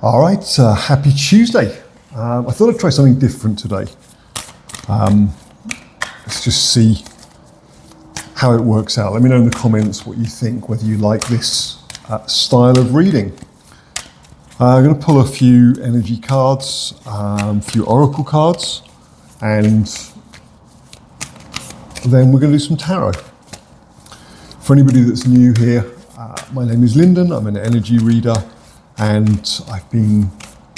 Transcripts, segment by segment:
All right, happy Tuesday. I thought I'd try something different today. Let's just see how it works out. Let me know in the comments what you think, whether you like this style of reading. I'm going to pull a few energy cards, a few oracle cards, and then we're going to do some tarot. For anybody that's new here, my name is Lyndon. I'm an energy reader, and I've been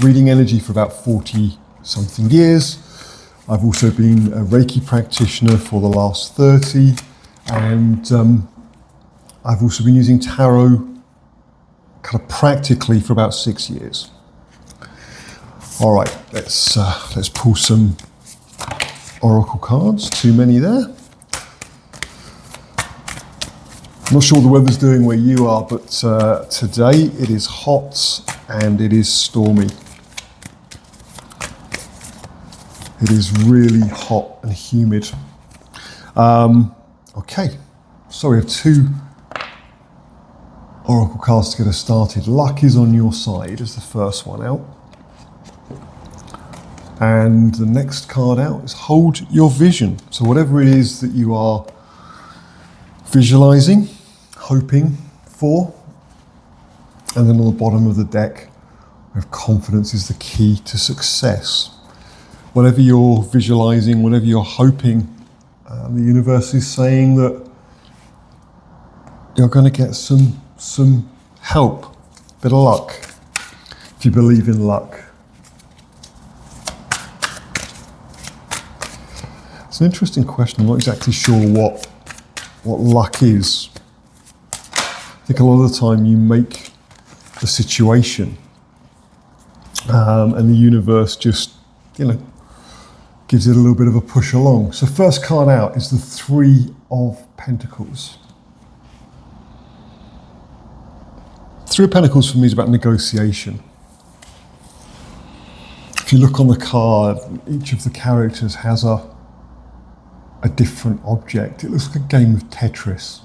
reading energy for about 40 something years. I've also been a Reiki practitioner for the last 30, and I've also been using tarot kind of practically for about 6 years. All right, let's pull some oracle cards. Too many there. I'm not sure what the weather's doing where you are, but today it is hot and it is stormy. It is really hot and humid. Okay, so we have two oracle cards to get us started. Luck is on your side as the first one out. And the next card out is hold your vision. So whatever it is that you are visualizing, hoping for, and then on the bottom of the deck, we have confidence is the key to success. Whatever you're visualizing, whatever you're hoping, the universe is saying that you're going to get some help, a bit of luck, if you believe in luck. It's an interesting question. I'm not exactly sure what luck is. I think a lot of the time you make the situation and the universe just, gives it a little bit of a push along. So first card out is the Three of Pentacles. Three of Pentacles for me is about negotiation. If you look on the card, each of the characters has a different object. It looks like a game of Tetris.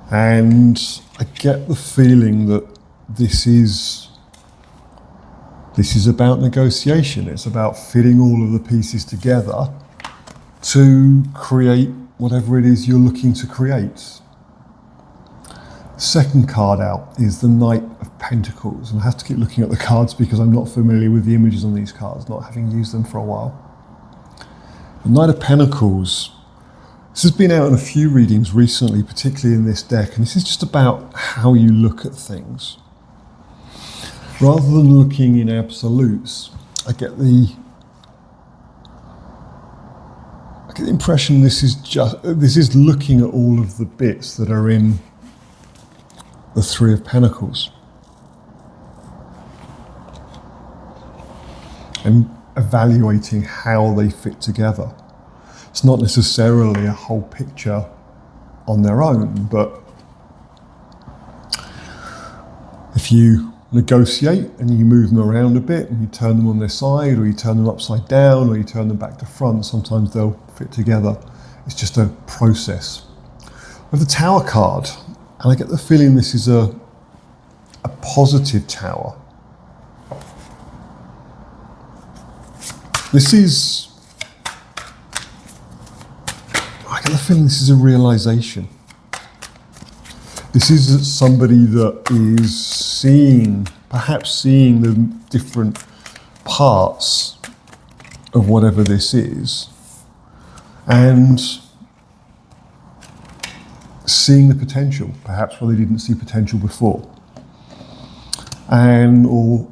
And I get the feeling that this is about negotiation. It's about fitting all of the pieces together to create whatever it is you're looking to create. Second card out is the Knight of Pentacles. And I have to keep looking at the cards because I'm not familiar with the images on these cards, not having used them for a while. The Knight of Pentacles, this has been out in a few readings recently, particularly in this deck, and this is just about how you look at things. Rather than looking in absolutes, I get the impression this is looking at all of the bits that are in the Three of Pentacles and evaluating how they fit together. It's not necessarily a whole picture on their own, but if you negotiate and you move them around a bit and you turn them on their side, or you turn them upside down, or you turn them back to front, sometimes they'll fit together. It's just a process. With the Tower card, and I get the feeling this is a positive tower. I get the feeling this is a realization. This is somebody that is perhaps seeing the different parts of whatever this is, and seeing the potential, perhaps where they didn't see potential before, or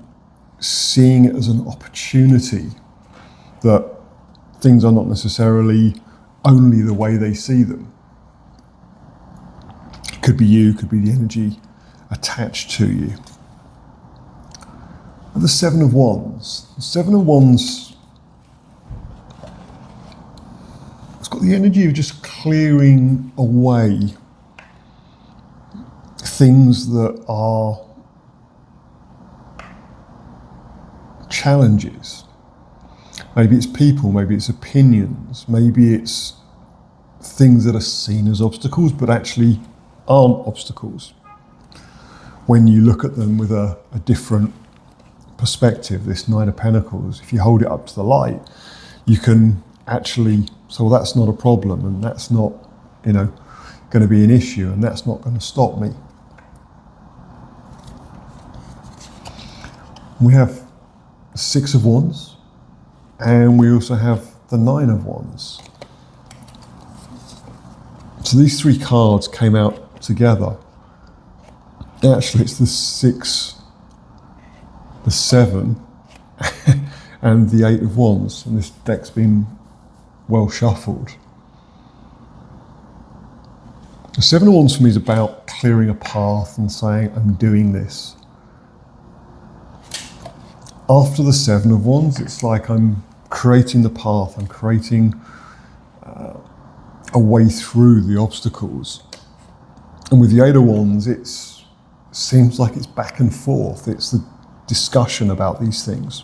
seeing it as an opportunity that things are not necessarily only the way they see them. It could be you, could be the energy attached to you. And the Seven of Wands. The Seven of Wands, it's got the energy of just clearing away things that are challenges. Maybe it's people, maybe it's opinions, maybe it's things that are seen as obstacles but actually aren't obstacles. when you look at them with a different perspective, this Nine of Pentacles, if you hold it up to the light, you can actually say, well, that's not a problem, and that's not, going to be an issue, and that's not going to stop me. We have the Six of Wands, and we also have the Nine of Wands. So these three cards came out together. Actually, it's the Six, the Seven, and the Eight of Wands, and this deck's been well shuffled. The Seven of Wands for me is about clearing a path and saying, I'm doing this. After the Seven of Wands, it's like I'm creating the path, I'm creating a way through the obstacles. And with the Eight of Wands, it seems like it's back and forth. It's the discussion about these things.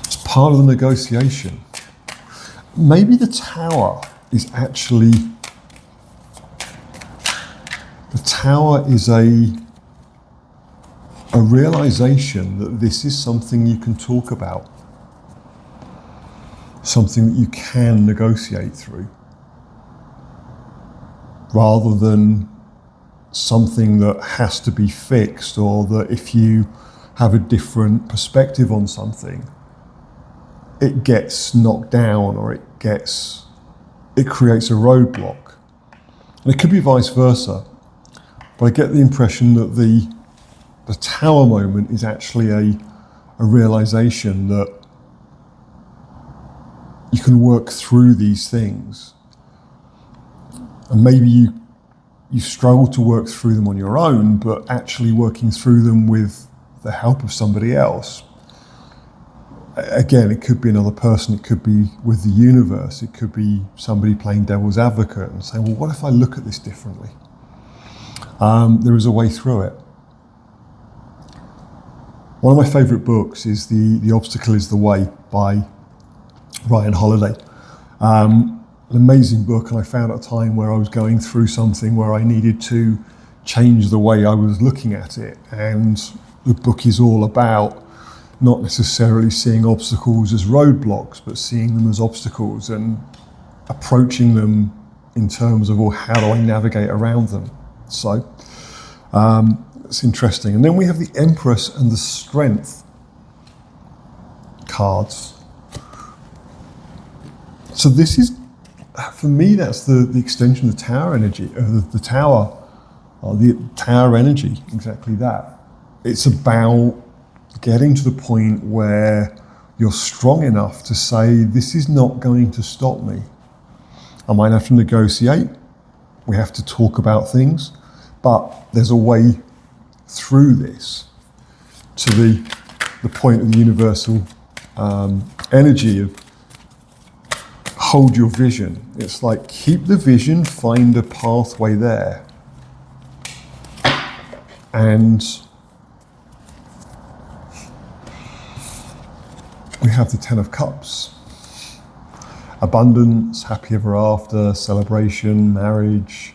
It's part of the negotiation. Maybe the Tower is actually, the Tower is a realization that this is something you can talk about, something that you can negotiate through, rather than something that has to be fixed, or that if you have a different perspective on something, it gets knocked down, or it creates a roadblock. And it could be vice versa, but I get the impression that the Tower moment is actually a realization that you can work through these things. And maybe you struggle to work through them on your own, but actually working through them with the help of somebody else. Again, it could be another person, it could be with the universe, it could be somebody playing devil's advocate and saying, well, what if I look at this differently? There is a way through it. One of my favourite books is The Obstacle is the Way by Ryan Holiday. An amazing book, and I found at a time where I was going through something where I needed to change the way I was looking at it. And the book is all about not necessarily seeing obstacles as roadblocks, but seeing them as obstacles and approaching them in terms of, well, how do I navigate around them? So it's interesting. And then we have the Empress and the Strength cards. So this is, for me, that's the extension of the Tower energy, the Tower, or the Tower energy, exactly that. It's about getting to the point where you're strong enough to say, this is not going to stop me. I might have to negotiate, we have to talk about things, but there's a way through this to the point of the universal energy of hold your vision. It's like, keep the vision, find a pathway there. And we have the Ten of Cups. Abundance, happy ever after, celebration, marriage.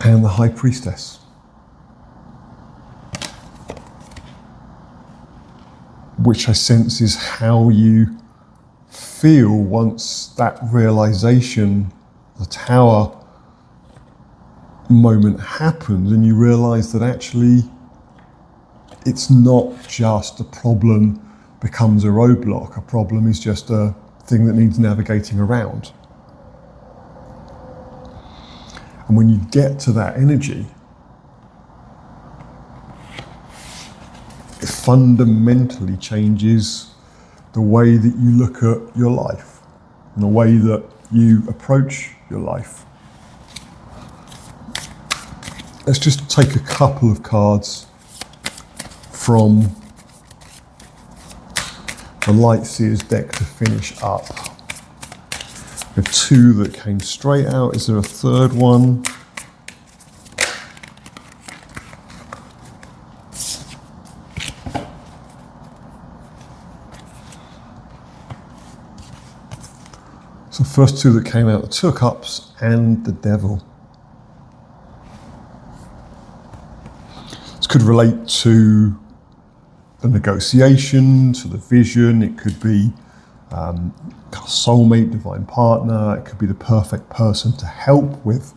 And the High Priestess. Which I sense is how you feel once that realization, the Tower moment happens, and you realize that actually it's not just a problem becomes a roadblock. A problem is just a thing that needs navigating around. And when you get to that energy, it fundamentally changes the way that you look at your life and the way that you approach your life. Let's just take a couple of cards from the Lightseers deck to finish up. There are two that came straight out. Is there a third one? So the first two that came out, the Two of Cups and the Devil. This could relate to the negotiation, to the vision. It could be soulmate, divine partner. It could be the perfect person to help with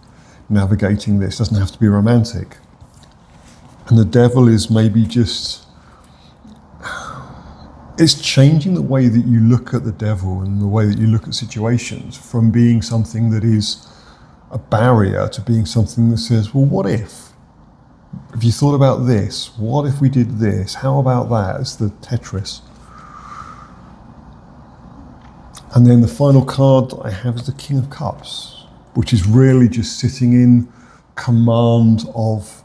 navigating this. It doesn't have to be romantic. And the Devil is maybe just, it's changing the way that you look at the devil and the way that you look at situations, from being something that is a barrier to being something that says, well, what if? Have you thought about this? What if we did this? How about that? It's the Tetris. And then the final card that I have is the King of Cups, which is really just sitting in command of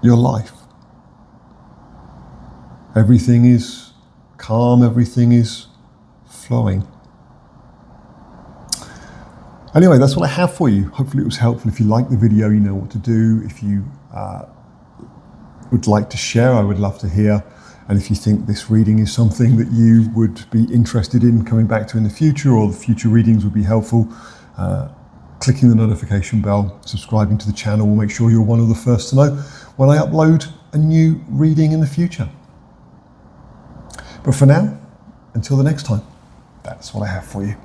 your life. Everything is calm, everything is flowing. Anyway, that's what I have for you. Hopefully it was helpful. If you like the video, you know what to do. If you would like to share, I would love to hear. And if you think this reading is something that you would be interested in coming back to in the future, or the future readings would be helpful, clicking the notification bell, subscribing to the channel will make sure you're one of the first to know when I upload a new reading in the future. But for now, until the next time, that's what I have for you.